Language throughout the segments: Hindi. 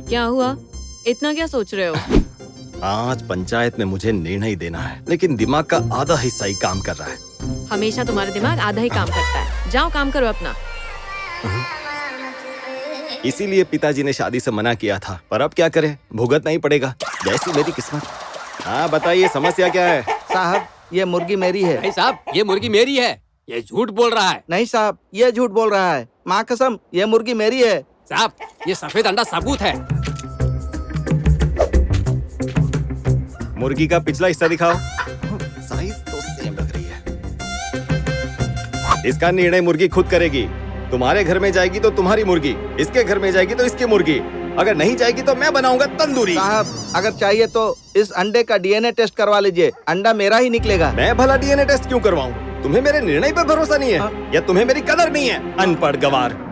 क्या हुआ? इतना क्या सोच रहे हो? आज पंचायत में मुझे निर्णय देना है, लेकिन दिमाग का आधा हिस्सा ही काम कर रहा है। हमेशा तुम्हारा दिमाग आधा ही काम करता है। जाओ काम करो अपना। इसीलिए पिताजी ने शादी से मना किया था, पर अब क्या करें, भुगतना ही पड़ेगा, जैसी मेरी किस्मत। हाँ बताइए, समस्या क्या है? साहब, ये मुर्गी मेरी है। नहीं साहब, ये मुर्गी मेरी है। ये झूठ बोल रहा है। नहीं साहब, ये झूठ बोल रहा है। माँ कसम, ये मुर्गी मेरी है। साहब, ये सफेद अंडा सबूत है। मुर्गी का पिछला हिस्सा दिखाओ। साइज तो सेम लग रही है। इसका निर्णय मुर्गी खुद करेगी। तुम्हारे घर में जाएगी तो तुम्हारी मुर्गी, इसके घर में जाएगी तो इसकी मुर्गी। अगर नहीं जाएगी तो मैं बनाऊंगा तंदूरी। साहब, अगर चाहिए तो इस अंडे का डीएनए टेस्ट करवा लीजिए। अंडा मेरा ही निकलेगा। मैं भला डीएनए टेस्ट क्यों करवाऊं? तुम्हें मेरे निर्णय पर भरोसा नहीं है या तुम्हें मेरी कदर नहीं है? अनपढ़ गवार।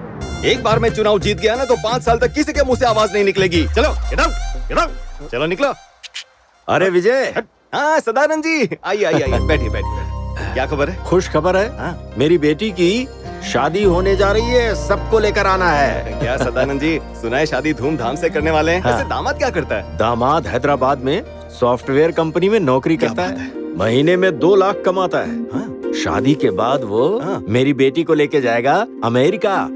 एक बार मैं चुनाव जीत गया ना तो 5 साल तक किसी के मुंह से आवाज नहीं निकलेगी। चलो गेट आउट, गेट आउट, चलो निकलो। अरे विजय। हाँ सदानंद जी, आइए आइए आइए, बैठिए बैठिए। क्या खबर है? खुश खबर है। हाँ? मेरी बेटी की शादी होने जा रही है, सबको लेकर आना है। क्या सदानंद जी, सुना है शादी धूमधाम से करने वाले हैं। हाँ। वैसे दामाद क्या करता है? दामाद हैदराबाद में सॉफ्टवेयर कंपनी में नौकरी करता है। महीने में 2 लाख कमाता है। हाँ? शादी के बाद वो हाँ। मेरी बेटी को लेके जाएगा अमेरिका।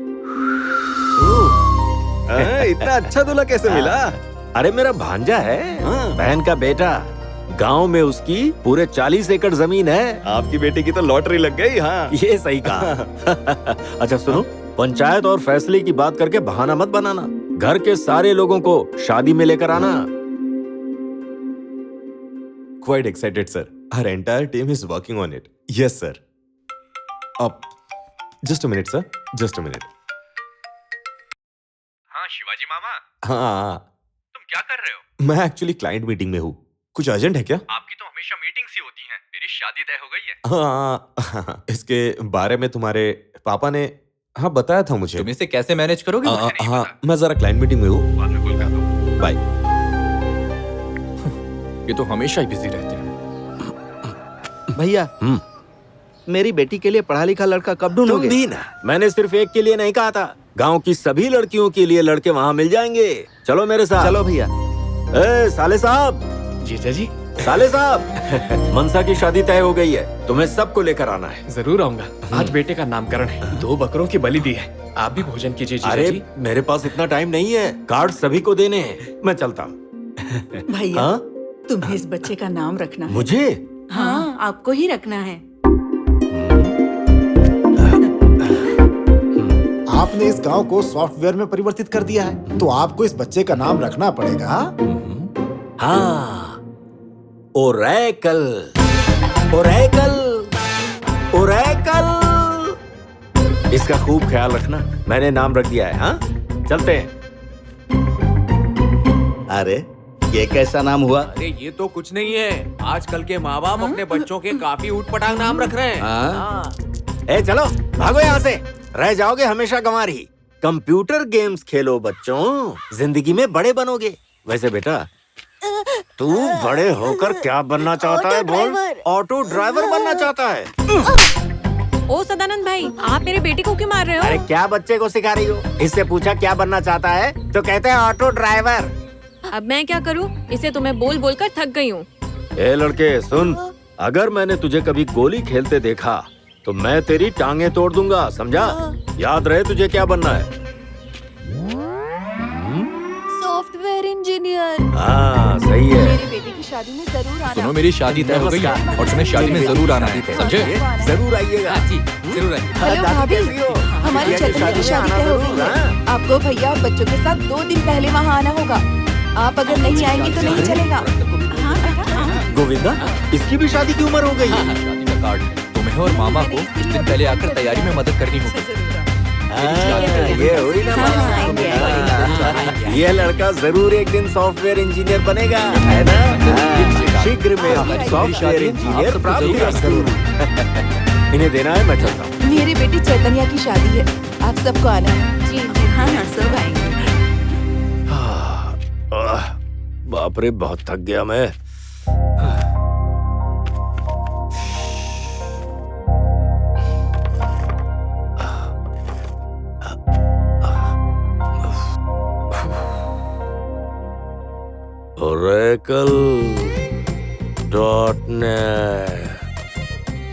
इतना अच्छा दूल्हा कैसे मिला? अरे मेरा भांजा है, हाँ। बहन का बेटा। गांव में उसकी पूरे 40 एकड़ जमीन है। आपकी बेटी की तो लॉटरी लग गई। हाँ ये सही कहा। अच्छा सुनो, पंचायत और फैसले की बात करके बहाना मत बनाना। घर के सारे लोगों को शादी में लेकर आना। Quite excited, sir. Our entire team is working on it. Yes, sir. Just a minute, sir. Just a minute. हाँ शिवाजी मामा, हाँ, तुम क्या कर रहे हो? मैं एक्चुअली क्लाइंट मीटिंग में हूँ। कुछ अर्जेंट है क्या? आपकी तो हमेशा मीटिंग्स ही होती हैं। मेरी शादी तय हो गई है। हाँ, इसके बारे में तुम्हारे पापा ने हाँ बताया था मुझे। तुम इसे कैसे मैनेज करोगे? हाँ, मैं जरा क्लाइंट मीटिंग में हूँ। बाद में कॉल कर दो। बाय। ये तो हमेशा ही बिजी रहते हैं। भैया, मेरी बेटी के लिए पढ़ा लिखा लड़का कब तुम ढूंढोगे? भी ना, मैंने सिर्फ एक के लिए नहीं कहा था। गांव की सभी लड़कियों के लिए लड़के वहाँ मिल जाएंगे। चलो मेरे साथ। चलो भैया। ए, साले साहब। जीजा जी, साले साहब, मनसा की शादी तय हो गई है, तुम्हें सबको लेकर आना है। जरूर आऊंगा। आज बेटे का नामकरण है, 2 बकरों की बलि दी है। आप भी भोजन कीजिए जीजा अरे जी। मेरे पास इतना टाइम नहीं है, कार्ड सभी को देने हैं। मैं चलता हूँ। भैया, हाँ? तुम्हें इस बच्चे का नाम रखना है। मुझे? हाँ, आपको ही रखना है। आपने इस गांव को सॉफ्टवेयर में परिवर्तित कर दिया है, तो आपको इस बच्चे का नाम रखना पड़ेगा। हाँ, ओरेकल, ओरेकल, ओरेकल। इसका खूब ख्याल रखना, मैंने नाम रख दिया है। हाँ, चलते हैं। अरे ये कैसा नाम हुआ? अरे ये तो कुछ नहीं है। आजकल के माँ बाप अपने बच्चों के काफी ऊटपटांग नाम रख रहे हैं। हाँ। ए चलो, भागो यहाँ से, रह जाओगे हमेशा गंवार ही। कंप्यूटर गेम्स खेलो बच्चों, जिंदगी में बड़े बनोगे। वैसे बेटा, तू बड़े होकर क्या बनना चाहता है? बोल। ऑटो ड्राइवर बनना चाहता है। ओ सदानंद भाई, आप मेरे बेटे को क्यों मार रहे हो? अरे क्या बच्चे को सिखा रही हो? इससे पूछा क्या बनना चाहता है तो कहते हैं ऑटो ड्राइवर। अब मैं क्या करूं? इसे तो मैं बोल बोल कर थक गई हूँ। ए लड़के सुन, अगर मैंने तुझे कभी गोली खेलते देखा तो मैं तेरी टांगे तोड़ दूंगा, समझा? याद रहे तुझे क्या बनना है। Software engineer. हाँ सही है। मेरी बेटी की शादी में जरूर आना। सुनो, मेरी शादी तय हो गई है और तुम्हें शादी में जरूर आना है, समझे? जरूर आइएगा। हाँ जी, जरूर आइए। हेलो भाभी, हमारी चैतन्य की शादी तय हो गई है। आपको भैया और बच्चों के साथ 2 दिन पहले वहाँ आना होगा। आप अगर नहीं आएंगी तो नहीं चलेगा। गोविंदा, इसकी भी शादी की उम्र हो गई है। शादी का कार्ड है। तुम्हें और मामा को कुछ दिन पहले आकर तैयारी में मदद करनी होगी। ये हुई ना बात। ये लड़का जरूर एक दिन सॉफ्टवेयर इंजीनियर बनेगा, है ना? शीघ्र में सॉफ्टवेयर इंजीनियर प्राप्त जरूर। इन्हें देना है, मैं चलता हूँ। मेरी बेटी चैतन्या की शादी है, आप सबको आना है। जी हाँ, सब आएंगे। बाप रे, बहुत थक गया मैं। Oracle.net,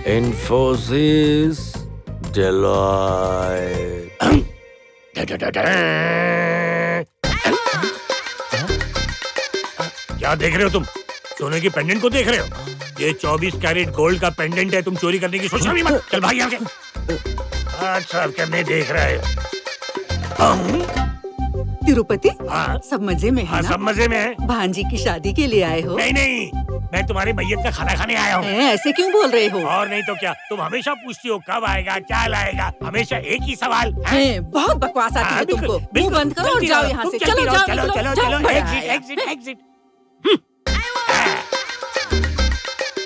Infosys, Deloitte. क्या देख रहे हो तुम? सोने की पेंडेंट को देख रहे हो? ये 24 कैरेट गोल्ड का पेंडेंट है। तुम चोरी करने की सोचना भी मत। चल भाग यहाँ से। आज सब करने देख रहे हो। तिरुपति, हाँ? सब मजे में है हाँ, ना? सब मजे में है। भांजी की शादी के लिए आए हो? नहीं नहीं, मैं तुम्हारे मैयत का खाना खाने आया हूँ। ऐसे क्यों बोल रहे हो? और नहीं तो क्या, तुम हमेशा पूछती हो कब आएगा, क्या लाएगा, हमेशा एक ही सवाल है। बहुत बकवास आती है तुमको। मुंह बंद करो और जाओ यहाँ से। चलो जाओ, चलो चलो चलो, एग्जिट एग्जिट एग्जिट।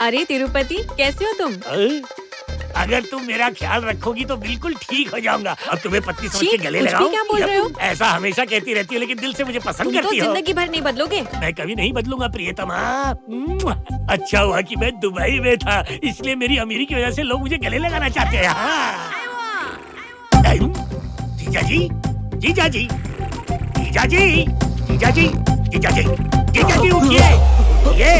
अरे तिरुपति, कैसे हो तुम? अगर तुम मेरा ख्याल रखोगी तो बिल्कुल ठीक हो जाऊंगा। अब तुम्हें पत्नी समझ के गले कुछ भी लगाऊं? क्या बोल रहे हो? ऐसा हमेशा कहती रहती हो, लेकिन दिल से मुझे पसंद तुम तो करती हो। जिंदगी भर नहीं बदलोगे। मैं कभी नहीं बदलूंगा प्रियतमा। अच्छा हुआ कि मैं दुबई में था, इसलिए मेरी अमीरी की वजह से लोग मुझे गले लगाना चाहते हैं। जीजा जी, जीजा जी, जीजा जी, जीजा जी, जीजा जी, जीजा जी उठिए। ये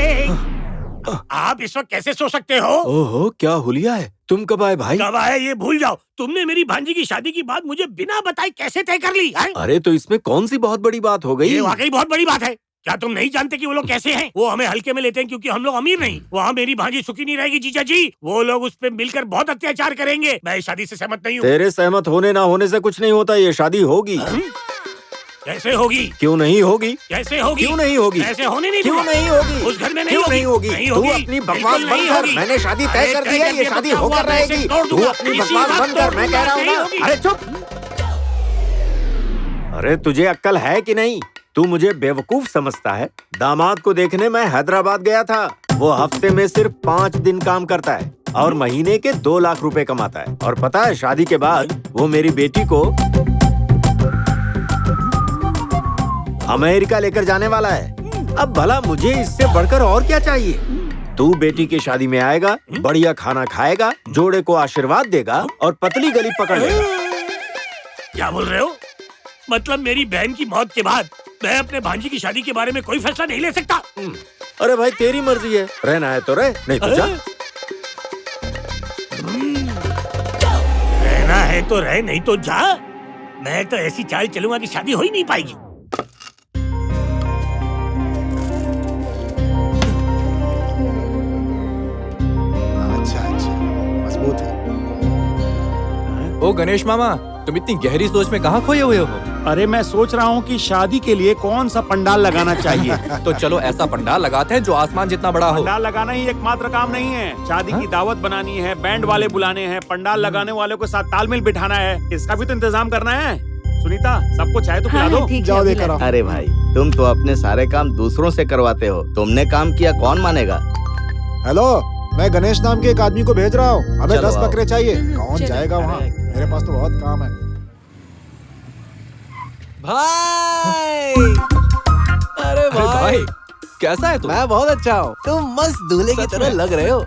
आप इस वक्त कैसे सो सकते हो? ओहो, क्या हुलिया है? तुम कब आए भाई? कब आए ये भूल जाओ। तुमने मेरी भांजी की शादी की बात मुझे बिना बताए कैसे तय कर ली है? अरे तो इसमें कौन सी बहुत बड़ी बात हो गई? ये वाकई बहुत बड़ी बात है। क्या तुम नहीं जानते कि वो लोग कैसे हैं? वो हमें हल्के में लेते हैं क्योंकि हम लोग अमीर नहीं। वहाँ मेरी भांजी सुखी नहीं रहेगी जीजा जी। वो लोग उस पे मिलकर बहुत अत्याचार करेंगे। मैं इस शादी से सहमत नहीं हूँ। तेरे सहमत होने ना होने से कुछ नहीं होता, ये शादी होगी। कैसे होगी? क्यों नहीं होगी? कैसे होगी? क्यों नहीं होगी? ऐसे होने नहीं क्यों दूंगा। नहीं होगी? उस घर में क्यों नहीं होगी? तू अपनी बकवास बंद कर। मैंने शादी तय कर दी है, ये शादी होकर रहेगी। तू अपनी बकवास बंद कर, मैं कह रहा हूँ ना। अरे चुप। अरे तुझे अक्ल है कि नहीं? तू मुझे बेवकूफ समझता है? दामाद को देखने मैं हैदराबाद गया था। वो हफ्ते में सिर्फ 5 दिन काम करता है और महीने के 2 लाख रुपए कमाता है। और पता है, शादी के बाद वो मेरी बेटी को अमेरिका लेकर जाने वाला है। अब भला मुझे इससे बढ़कर और क्या चाहिए? तू बेटी की शादी में आएगा, बढ़िया खाना खाएगा, जोड़े को आशीर्वाद देगा और पतली गली पकड़ लेगा। क्या बोल रहे हो? मतलब मेरी बहन की मौत के बाद मैं अपने भांजी की शादी के बारे में कोई फैसला नहीं ले सकता? अरे भाई, तेरी मर्जी है। रहना है तो रह, नहीं तो जा। रहना है तो रह, नहीं तो जा। मैं तो ऐसी चाल चलूंगा कि शादी हो ही नहीं पाएगी। मजबूत है। ओ गणेश मामा, तुम इतनी गहरी सोच में कहाँ खोए हुए हो? अरे मैं सोच रहा हूँ कि शादी के लिए कौन सा पंडाल लगाना चाहिए। तो चलो ऐसा पंडाल लगाते हैं जो आसमान जितना बड़ा हो। पंडाल लगाना ही एकमात्र काम नहीं है। शादी की दावत बनानी है, बैंड वाले बुलाने हैं, पंडाल लगाने वालों के साथ तालमेल बिठाना है, इसका भी तो इंतजाम करना है। सुनीता, सबको चाय तो पिला दो। जाओ देकर आओ। अरे भाई, तुम तो अपने सारे काम दूसरों से करवाते हो। तुमने काम किया, कौन मानेगा? हेलो, मैं गणेश नाम के एक आदमी को भेज रहा हूँ। हमें 10 बकरे चाहिए। कौन जाएगा वहाँ? मेरे पास तो बहुत काम है। भाई, अरे भाई, कैसा है तू? मैं बहुत अच्छा हूँ। तुम मस्त दूल्हे की तरह लग रहे हो।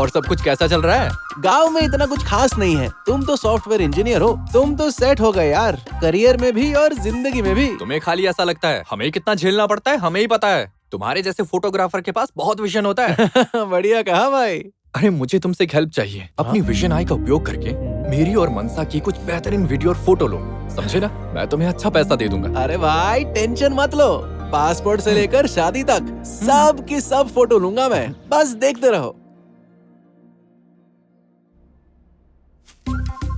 और सब कुछ कैसा चल रहा है? गांव में इतना कुछ खास नहीं है। तुम तो सॉफ्टवेयर इंजीनियर हो। तुम तो सेट हो गए यार, करियर में भी और जिंदगी में भी। तुम्हें खाली ऐसा लगता है। हमें कितना झेलना पड़ता है हमें ही पता है। तुम्हारे जैसे फोटोग्राफर के पास बहुत विजन होता है। बढ़िया कहा भाई। अरे मुझे तुमसे एक हेल्प चाहिए। अपनी विजन आई का उपयोग करके मेरी और मनसा की कुछ बेहतरीन वीडियो और फोटो लो, समझे ना? मैं तुम्हें अच्छा पैसा दे दूंगा। अरे भाई, टेंशन मत लो। पासपोर्ट से लेकर शादी तक सब की सब फोटो लूंगा मैं। बस देखते रहो।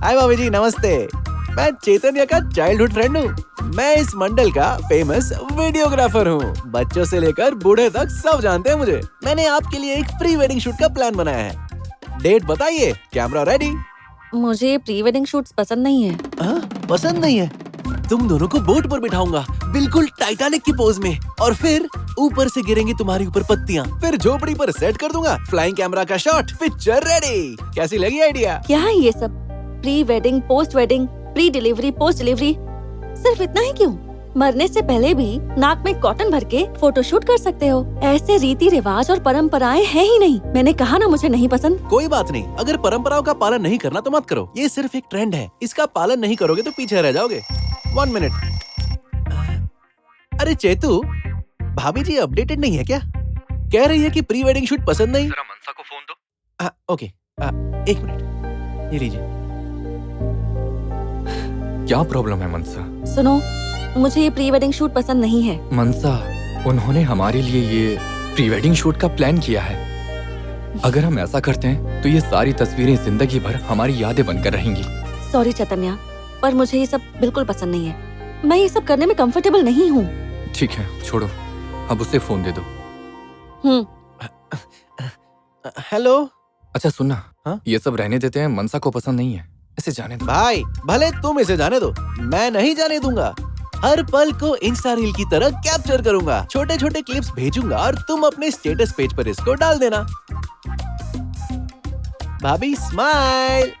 हाय भाभी जी, नमस्ते। मैं चैतन्य का चाइल्डहुड फ्रेंड हूँ। मैं इस मंडल का फेमस वीडियोग्राफर हूँ। बच्चों से लेकर बूढ़े तक सब जानते हैं मुझे। मैंने आपके लिए एक प्री वेडिंग शूट का प्लान बनाया है। डेट बताइए, कैमरा रेडी। मुझे प्री वेडिंग शूट्स पसंद नहीं है। पसंद नहीं है? तुम दोनों को बोट पर बिठाऊंगा, बिल्कुल टाइटैनिक की पोज में, और फिर ऊपर से गिरेंगी तुम्हारी ऊपर पत्तियां। फिर झोपड़ी पर सेट कर दूंगा, फ्लाइंग कैमरा का शॉट, पिक्चर रेडी। कैसी लगी आइडिया? क्या है ये सब? Pre wedding, post wedding, pre delivery, post delivery, सिर्फ इतना ही क्यों? मरने से पहले भी नाक में कॉटन भर के फोटोशूट कर सकते हो। ऐसे रीति रिवाज और परंपराएं हैं ही नहीं। मैंने कहा ना, मुझे नहीं पसंद। कोई बात नहीं, अगर परंपराओं का पालन नहीं करना तो मत करो। ये सिर्फ एक ट्रेंड है, इसका पालन नहीं करोगे तो पीछे रह जाओगे। 1 मिनट। अरे चेतू, भाभी जी अपडेटेड नहीं है क्या? कह रही है कि प्री वेडिंग शूट पसंद नहीं। जरा मनसा को फोन दो। ओके, एक मिनट, ये लीजिए। क्या प्रॉब्लम है मनसा? सुनो, मुझे ये प्री वेडिंग शूट पसंद नहीं है। मनसा, उन्होंने हमारे लिए ये प्री वेडिंग शूट का प्लान किया है। अगर हम ऐसा करते हैं तो ये सारी तस्वीरें जिंदगी भर हमारी यादें बनकर रहेंगी। सॉरी चैतन्या, पर मुझे ये सब बिल्कुल पसंद नहीं है। मैं ये सब करने में कंफर्टेबल नहीं हूँ। ठीक है, छोड़ो, अब उसे फोन दे दो। हेलो। अच्छा सुनना, ये सब रहने देते हैं, मनसा को पसंद नहीं है, इसे जाने दो। भाई भले तुम इसे जाने दो, मैं नहीं जाने दूंगा। हर पल को इंस्टा रील की तरह कैप्चर करूंगा, छोटे छोटे क्लिप्स भेजूंगा और तुम अपने स्टेटस पेज पर इसको डाल देना। भाभी स्माइल।